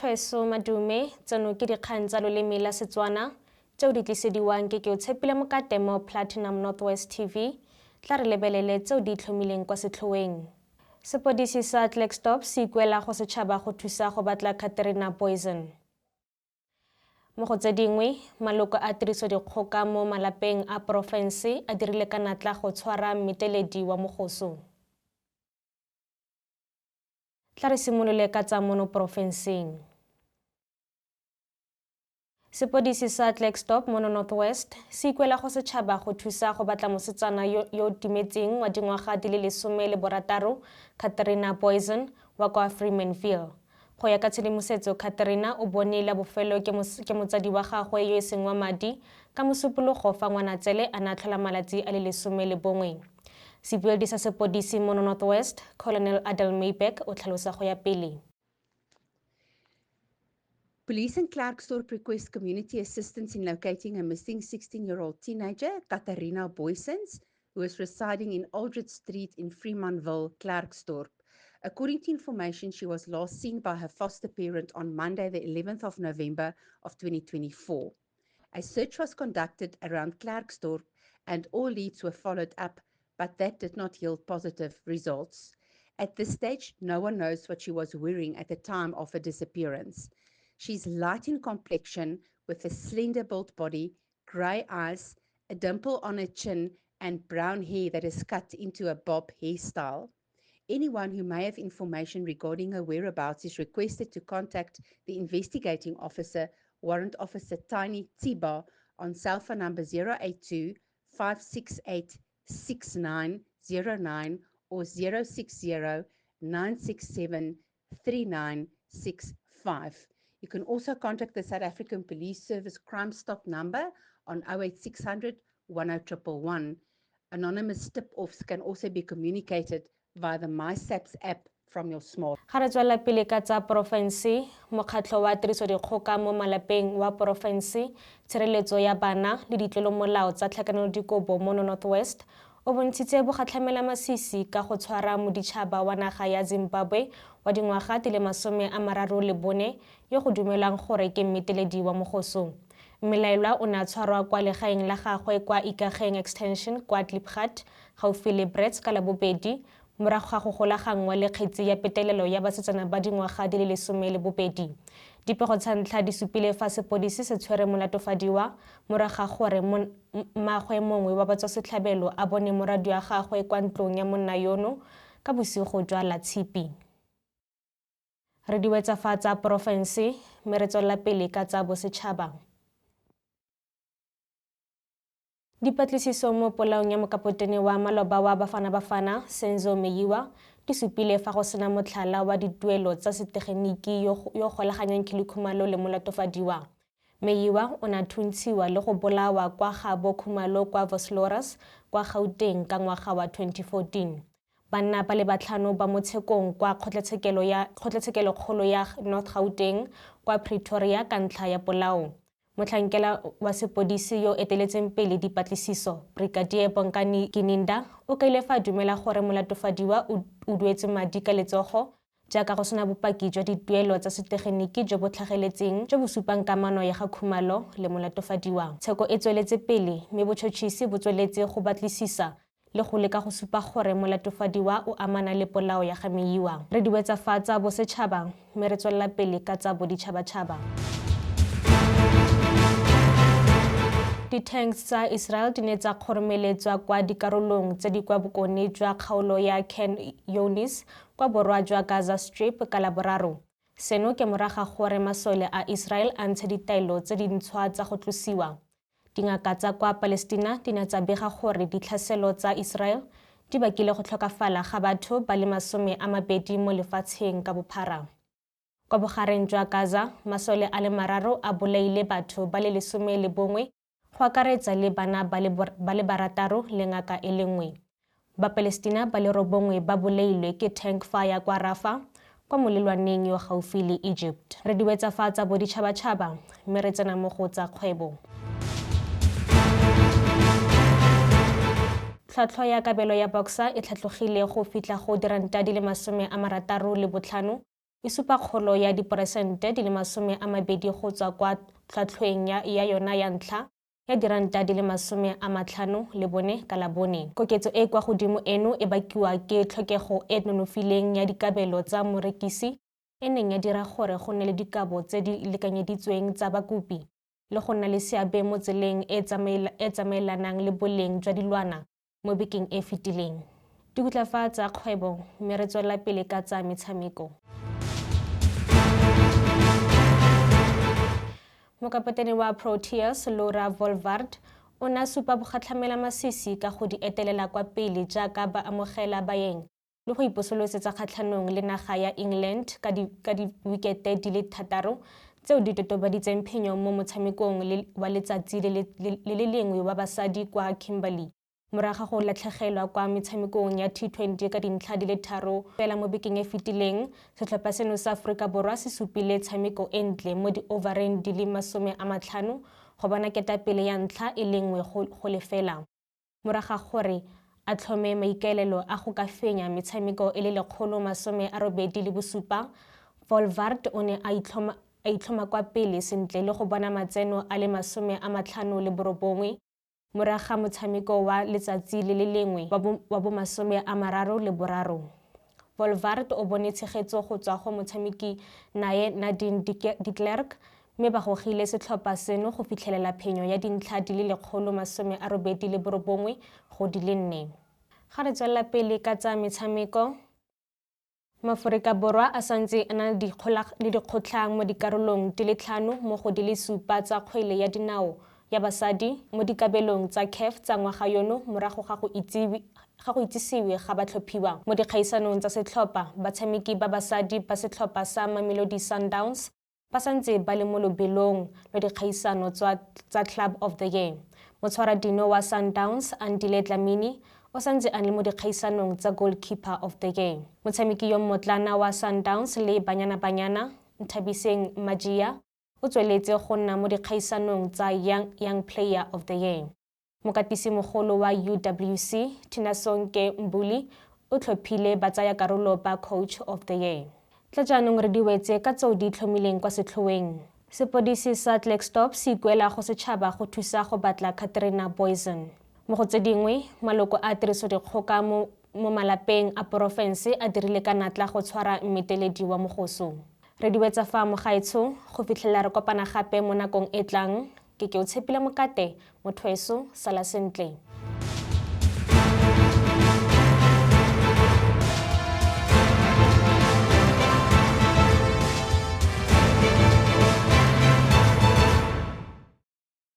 Batlhoeso madume tseno ke dikgang tsa loleme la Setswana tseo di tlisediwang ke o Tshepile Mokate mo Platinum Northwest TV tla re lebelele tseo di itlhomileng kwa setlhoeng. Sepodisi sa Klerksdorp se ikuela go setšhaba go thusa go batla Catherine Booysen. Mo go tse dingwe, maloko a tirisodikgoka mo malapeng a porofense a dirile ka natla go tshwara mmeteledi wa mogoso. Tla re simolole ka tsa mono porofenseng. Sepodisi sa Klerksdorp mo Northwest se ikuela go setšhaba go thusa go batla mosetsana yo timetseng wa dingwaga di le 16, Catherine Booysen wa kwa Freemanville. Go ya ka tshedimosetso, Catherine o bone la bofelo ke motsadi wa gagwe yo e seng wa madi ka mosupologo fa Ngwanatsele a na tlhola malatsi a le 19. Sebueledi sa sepodisi mo Northwest, Colonel Adel Maybeck o tlhalosa go ya pele. Police in Klerksdorp request community assistance in locating a missing 16-year-old teenager, Catherine Booysen, who is residing in Aldred Street in Freemanville, Klerksdorp. According to information, she was last seen by her foster parent on Monday, the 11th of November of 2024. A search was conducted around Klerksdorp and all leads were followed up, but that did not yield positive results. At this stage, no one knows what she was wearing at the time of her disappearance. She's light in complexion with a slender-built body, grey eyes, a dimple on her chin, and brown hair that is cut into a bob hairstyle. Anyone who may have information regarding her whereabouts is requested to contact the investigating officer, Warrant Officer Tiny Tiba, on cell phone number 082 568 6909 or 060 967 3965. You can also contact the South African Police Service Crime Stop number on 08600 10111. Anonymous tip-offs can also be communicated via the MySaps app from your smart. Ga re tswela pele ka tsa porofense, mokgatlho wa tirisodikgoka mo malapeng wa porofense, tshireletso ya bana le ditlolomolao tsa tlhakanelodikobo mo Northwest o bontshitse bogatlhamela masisi ka go tshwara moditšhaba wa naga ya Zimbabwe wa dingwaga di le 34 yo go dumelwang gore ke mmeteledi wa mogoso. Mmelaelwa o ne a tshwarwa kwa legaeng la gagwe kwa Ikageng Extension kwa Klipgat gaufi le Brits ka Labobedi morago ga go golagangwa le kgetsi ya petelelo ya basetsana ba dingwaga di le 12. Dipego tsa ntlha di supile fa sepodisi se tshwere molatofadiwa morago ga gore mmaagwe mongwe wa batswasetlhabelo a bone moradi wa gagwe kwa ntlong ya monna yono ka bosigo jwa Latshipi. Re diwetsa fa tsa porofense mme re tswelela pele ka tsa bosetšhaba. Dipatlisiso mo polaong ya mokapotene wa maloba wa Bafana Senzo Meyiwa di supile fa go sena motlhala wa dituelo tsa setegeniki yo golaganyang Khumalo le molatofadiwa. Meyiwa o ne a thuntshiwa le go bolawa kwa Gabo Khumalo kwa Vosloorus kwa Gauteng ka ngwaga wa 2014. Banna ba le batlhano ba mo tshekong kwa kgotlatshekelo ya North Gauteng kwa Pretoria ka ntlha ya polao. Motlhankela wa sepodisi yo eteletseng pele dipatlisiso, Brigadier Bonkani Gininda, o kaile fa dumela gore molatofadiwa o duetse madi ka letsogo jaaka go sena bopaki jwa dituelo tsa setegeniki jo bo tlhageletseng jo bo supang kamano ya ga Khumalo le molatofadiwa. Tsheko e tsweletse pele mme botšhotšhisi bo tsweletse go batlisisa le go leka go supa gore molatofadiwa o amana le polao ya ga Meyiwa. Re diwetsa fa tsa bosetšhaba mme re tswelela pele ka tsa boditšhabatšhaba. Di-tanks tsa Israel di ne tsa kgoromeletswa kwa dikarolong tse di kwa bokone jwa kgaolo ya Khan Younis kwa borwa jwa Gaza Strip ka Laboraro. Seno ke morago gore masole a Israel a ntshe ditaelo tse dintšhwa tsa go tlosiwa. Dingaka tsa kwa Palestina di ne tsa bega gore ditlhaselo tsa Israel di bakile go tlhokafala ga batho ba le 20 mo lefatsheng ka bophara. Kwa bogareng jwa Gaza, masole a le 3 a bolaile batho ba le 11 go akaretsa le bana ba le 6 le ngaka e le nngwe. Bapalestina ba le 9 ba bolailwe ke tank fire kwa Rafah kwa molelwaneng yo gaufi le Egypt. Re diwetsa fa tsa boditšhabatšhaba mme re tsena mo go tsa kgwebo. Tlhwatlhwa ya kabelo ya Boxer e tlhatlogile go fitla go diranta di le 65 e supa kgolo ya diperesente di le 20 go tswa kwa tlhatlhweng ya yona ya ntlha ya diranta di le 54 ka Labone. Koketso e kwa godimo eno e bakiwa ke tlhokego e nonofileng ya dikabelo tsa morekisi e neng ya dira gore go nne le dikabo tse di lekanyeditsweng tsa bakopi le go nna le seabe mo tseleng e tsamaelanang le boleng jwa dilwana mo bekeng e fetileng. Dikutlafa tsa kgwebo mme re tswelela pele ka tsa metshameko. Mokapotene wa Proteas Laura Volvaert o ne a supa bogatlhamela masisi ka go di etelela kwa pele jaaka ba amogela baeng le go iposolosetsa kgatlhanong le naga ya England ka diwikete di le 6 tseo di totobaditseng phenyo mo motshamekong wa letsatsi le le lengwe wa basadi kwa Kimberley. Morago go latlhegelwa kwa metshamekong ya T20 ka dintlha di le 3 fela mo bekeng e fetileng, setlhopha seno sa Aforika Borwa se supile tshameko e ntle mo di-overeng di le 50 go bona ketapele ya ntlha e le 1-0. Morago gore a tlhome maikaelelo a go ka fenya metshameko e le 187, Volvaert o ne a itlhoma kwa pele sentle le go bona matseno a le 59 morago ga motshameko wa letsatsi le le lengwe wa bo 33. Volvaert o bone tshegetso go tswa go motshameki naye Nadine de Klerk mme ba gogile setlhopha seno go fitlhelela phenyo ya dintlha di le 189 go di le 4. Ga re tswelela pele ka tsa metshameko, Maaforika Borwa a santse a na le dikgotlhang mo dikarolong di le 5 mo go di le 7 tsa kgwele ya dinao ya basadi mo dikabelong tsa CAF tsa ngwaga yono morago ga go itsisiwe ga batlhophiwa mo dikgaisanong tsa setlhopha. Batshameki ba basadi ba setlhopha sa Mamelodi Sundowns ba santse ba le mo lobelong lwa dikgaisano tsa Club of the Year. Motshwaradino wa Sundowns Andile Dlamini o santse a le mo dikgaisanong tsa Goalkeeper of the Year. Motshameki yo mmotlana wa Sundowns le Banyana Banyana Nthabiseng Majia o tsweletse go nna mo dikgaisanong tsa Young Player of the Year. Mokapisimogolo wa UWC Tinasonke Mbuli o tlhophile batsaya-karolo ba Coach of the Year. Tla jaanong re diwetse ka tseo di itlhomileng kwa setlhoeng. Sepodisi sa Klerksdorp se ikuela go setšhaba go thusa go batla Katrina Booysen. Mo go tse dingwe, maloko a tirisodikgoka mo malapeng a porofense a dirile ka natla go tshwara mmeteledi wa mogoso. Re diwetsa fa mogaetsho go fitlhela re kopana gape mo nakong e tlang. Ke o tshepile Mokate, Mothweso, sala sentle.